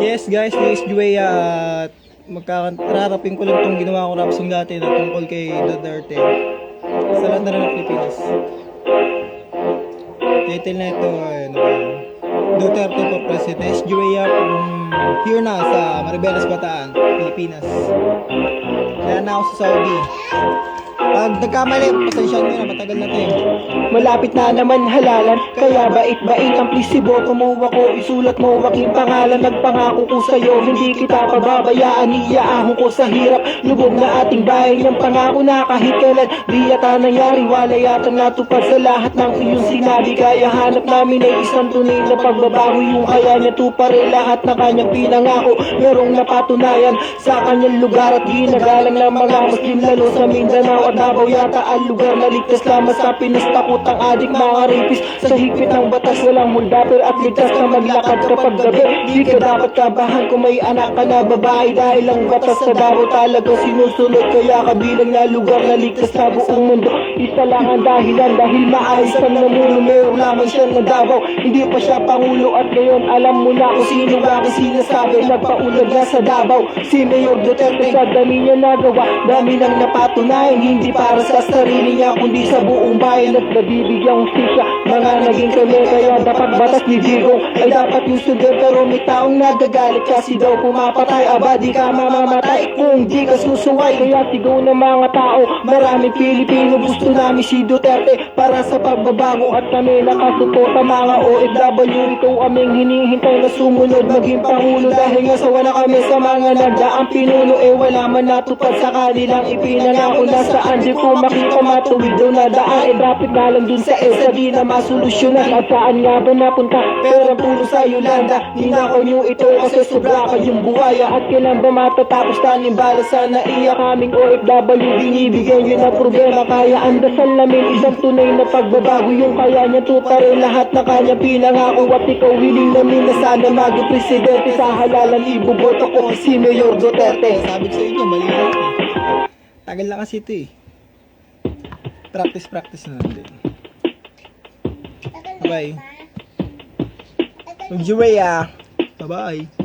Yes guys, this is Juea at magkakarapin ko lang itong ginawa ko rap song dati na tungkol kay Duterte sa landaran ng Pilipinas. Title na ito ay Duterte for President. Is Juea here na sa Maribeles, Bataan, Pilipinas. Kaya na ako sa Saudi. Pag nagkamali, pasensya nyo na, matagal na tayo. Malapit na naman halalan, kaya bait-bait ang please iboto mo ako, isulat mo aking pangalan. Nagpangako ko sa'yo, hindi kita pababayaan, iyaahon ko sa hirap, lubog na ating bahay. Niyang pangako na kahit kailan, di yata nangyari, wala yata natupad sa lahat ng iyong sinabi. Kaya hanap namin ay isang tunay na pagbabago, yung kaya niya tuparin lahat na kanyang pinangako. Merong napatunayan sa kanyang lugar at ginagalang ng mga Muslim, lalo sa Mindanao at Davao yata ang lugar na ligtas lamang sa Pinas. Takot ang adik mga rapis sa higpit ng batas, walang muldaper at ligtas na maglakad kapag gabi. Di ka dapat kabahan kung may anak ka na babae, dahil ang batas sa Davao talaga sinusunod. Kaya kabilang na lugar na ligtas sa buong mundo. Isa lang ang dahilan, dahil maayos ang namuno, meron lamang siya ng Davao. Hindi pa siya pangulo at ngayon alam mo na kung sino bakit sinasabi. Nagpaunlad na sa Davao si Mayor Duterte, sa dami niya nagawa, dami nang napatunayan. Hindi para sa sarili niya kundi sa buong bayan at nabibigyang hustisya mga naging krimen. Kaya dapat batas ni Digong ay dapat yung student, pero may taong nagagalit kasi daw pumapatay. Aba di ka mamamatay kung di ka susuway. Kaya sigaw ng mga tao, maraming Pilipino gusto namin si Duterte para sa pagbabago at kami nakasuporta. Mga OFW ito aming hinihintay na sumunod maging pangulo, dahil nga sawa na kami sa mga nagdaang pinuno. Wala man natupad sa kanilang ipinangako, nasaan di ko makita matuwid daw na daan. Dapat na lang dun sa EDSA di na masolusyonan. At saan nga ba napunta perang puno sa Yolanda? Ninakaw nyo ito kasi sobra kayong buhaya. At kailan ba matatapos taning bala? Sana iyak kaming OFW, binibigyan yun ang problema. Kaya ang dasal namin isang tunay na pagbabago, yung kaya niya tuparin lahat na kanya pinangako. At ikaw hiling namin na sana maging presidente, sa halalan iboboto ko si Mayor Duterte. Sabi ko sa inyo, mali na ito. Tagal lang kasi ito eh. Practice na lang din. Bye-bye. Juea. Bye-bye.